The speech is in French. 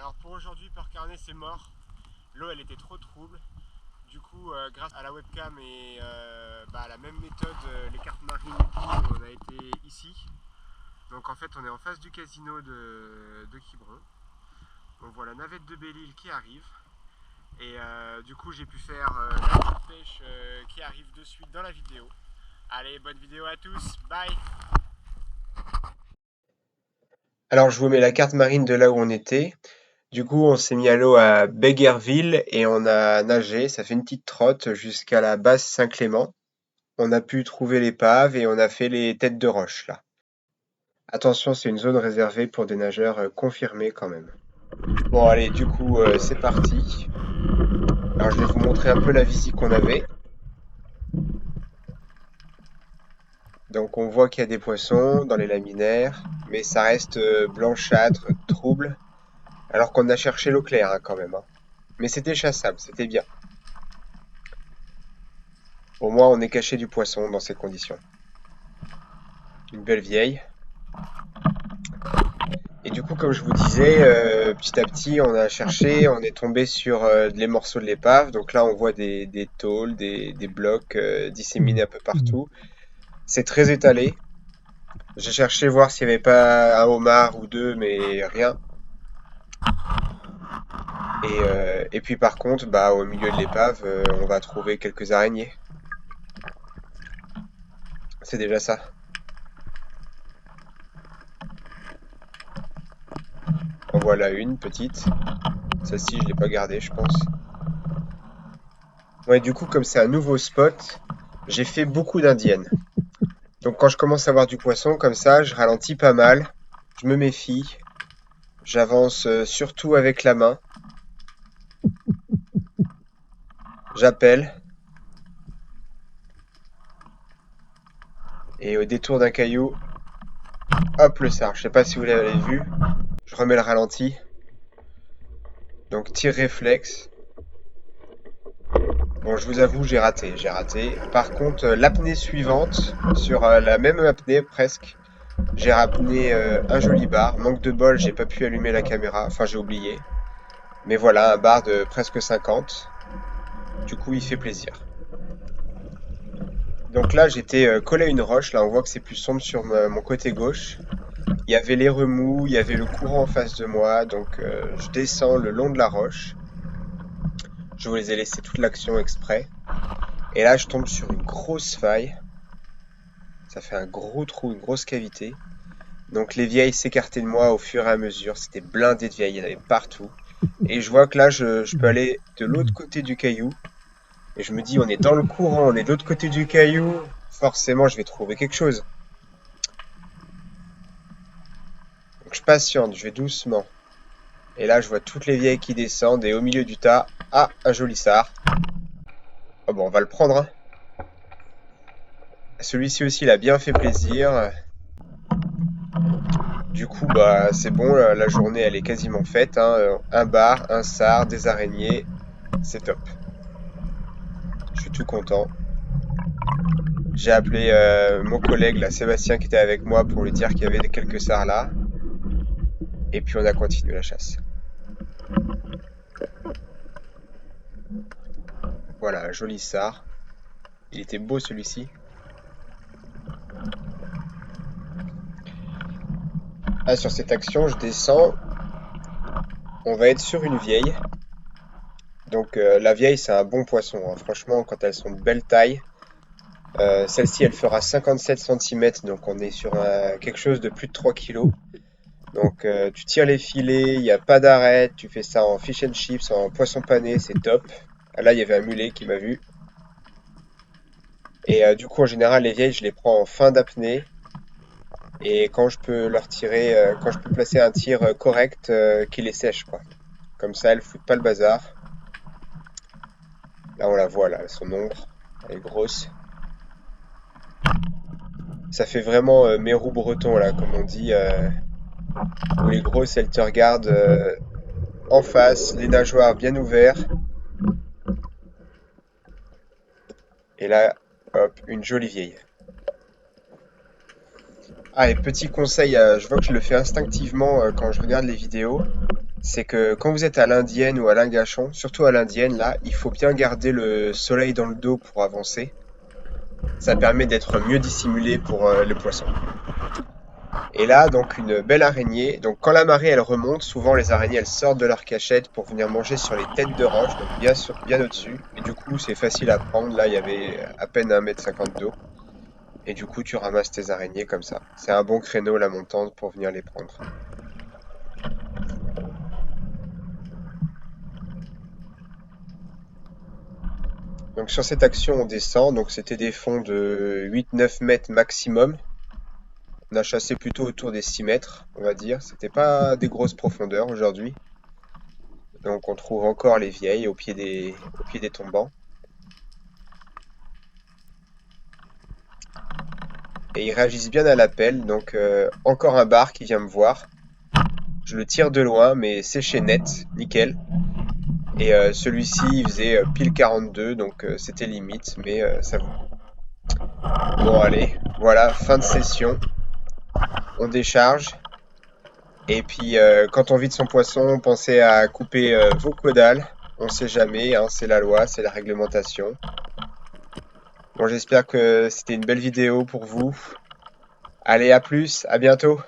Alors pour aujourd'hui, Peur Carnet c'est mort. L'eau elle était trop trouble. Du coup, grâce à la webcam et à la même méthode, les cartes marines et tout, on a été ici. Donc en fait, on est en face du casino de Quiberon. On voit la navette de Belle-Île qui arrive. Et du coup, j'ai pu faire la petite pêche qui arrive de suite dans la vidéo. Allez, bonne vidéo à tous, bye! Alors, je vous mets la carte marine de là où on était. Du coup, on s'est mis à l'eau à Béguerville et on a nagé. Ça fait une petite trotte jusqu'à la base Saint-Clément. On a pu trouver l'épave et on a fait les têtes de roche là. Attention, c'est une zone réservée pour des nageurs confirmés quand même. Bon, allez, du coup, c'est parti. Alors, je vais vous montrer un peu la visite qu'on avait. Donc, on voit qu'il y a des poissons dans les laminaires, mais ça reste blanchâtre, trouble, alors qu'on a cherché l'eau claire hein, quand même. Hein. Mais c'était chassable, c'était bien. Au moins, on est caché du poisson dans ces conditions. Une belle vieille. Et du coup, comme je vous disais, petit à petit, on a cherché, on est tombé sur les morceaux de l'épave. Donc là, on voit des tôles, des blocs disséminés un peu partout. C'est très étalé. J'ai cherché voir s'il n'y avait pas un homard ou deux, mais rien. Et puis par contre, bah, au milieu de l'épave, on va trouver quelques araignées. C'est déjà ça. En voilà une petite. Celle-ci, je l'ai pas gardée, je pense. Ouais, du coup, comme c'est un nouveau spot, j'ai fait beaucoup d'indiennes. Donc quand je commence à voir du poisson comme ça, je ralentis pas mal, je me méfie, j'avance surtout avec la main, j'appelle, et au détour d'un caillou, hop le sard. Je sais pas si vous l'avez vu, je remets le ralenti. Donc tir réflexe. Bon, je vous avoue, j'ai raté. Par contre, l'apnée suivante, sur la même apnée presque, j'ai ramené un joli bar. Manque de bol, j'ai pas pu allumer la caméra, enfin j'ai oublié. Mais voilà, un bar de presque 50. Du coup, il fait plaisir. Donc là, j'étais collé à une roche. Là, on voit que c'est plus sombre sur mon côté gauche. Il y avait les remous, il y avait le courant en face de moi. Donc, je descends le long de la roche. Je vous les ai laissé toute l'action exprès. Et là, je tombe sur une grosse faille. Ça fait un gros trou, une grosse cavité. Donc, les vieilles s'écartaient de moi au fur et à mesure. C'était blindé de vieilles, il y en avait partout. Et je vois que là, je peux aller de l'autre côté du caillou. Et je me dis, on est dans le courant, on est de l'autre côté du caillou. Forcément, je vais trouver quelque chose. Donc je patiente, je vais doucement. Et là, je vois toutes les vieilles qui descendent et au milieu du tas, ah, un joli sard. Oh bon, on va le prendre. Hein. Celui-ci aussi, il a bien fait plaisir. Du coup, bah, c'est bon, la journée, elle est quasiment faite. Hein. Un bar, un sard, des araignées, c'est top. Je suis tout content. J'ai appelé mon collègue, là, Sébastien, qui était avec moi, pour lui dire qu'il y avait quelques sards là. Et puis on a continué la chasse. Voilà, joli sard. Il était beau celui-ci. Ah, sur cette action, je descends. On va être sur une vieille. Donc la vieille, c'est un bon poisson. Hein. Franchement, quand elles sont de belle taille. Celle-ci, elle fera 57 cm. Donc on est sur quelque chose de plus de 3 kg. Donc tu tires les filets, il n'y a pas d'arrêt. Tu fais ça en fish and chips, en poisson pané, c'est top. Ah, là, il y avait un mulet qui m'a vu. Et du coup, en général, les vieilles, je les prends en fin d'apnée. Et quand je peux leur tirer, quand je peux placer un tir correct qui les sèche, quoi. Comme ça, elles foutent pas le bazar. Là, on la voit, là, son ombre. Elle est grosse. Ça fait vraiment mérou breton, là, comme on dit. Où les grosses, elles te regardent en face, les nageoires bien ouvertes. Et là, hop, une jolie vieille. Ah, et petit conseil, je vois que je le fais instinctivement quand je regarde les vidéos. c'est que quand vous êtes à l'indienne ou à l'ingachon, surtout à l'indienne, là, il faut bien garder le soleil dans le dos pour avancer. Ça permet d'être mieux dissimulé pour les poissons. Et là, donc une belle araignée. Donc quand la marée elle remonte, souvent les araignées elles sortent de leur cachette pour venir manger sur les têtes de roche, donc bien au-dessus. Et du coup c'est facile à prendre. Là il y avait à peine 1,50 m d'eau. Et du coup tu ramasses tes araignées comme ça. C'est un bon créneau la montante pour venir les prendre. Donc sur cette action on descend. Donc c'était des fonds de 8-9 m maximum. On a chassé plutôt autour des 6 mètres, on va dire. C'était pas des grosses profondeurs aujourd'hui. Donc on trouve encore les vieilles au pied des tombants. Et ils réagissent bien à l'appel, donc encore un bar qui vient me voir. Je le tire de loin, mais séché net, nickel. Et celui-ci, il faisait pile 42, donc c'était limite, mais ça vaut. Bon, allez, voilà, fin de session. On décharge. Et puis, quand on vide son poisson, pensez à couper vos caudales. On sait jamais, hein, c'est la loi, c'est la réglementation. Bon, j'espère que c'était une belle vidéo pour vous. Allez, à plus, à bientôt.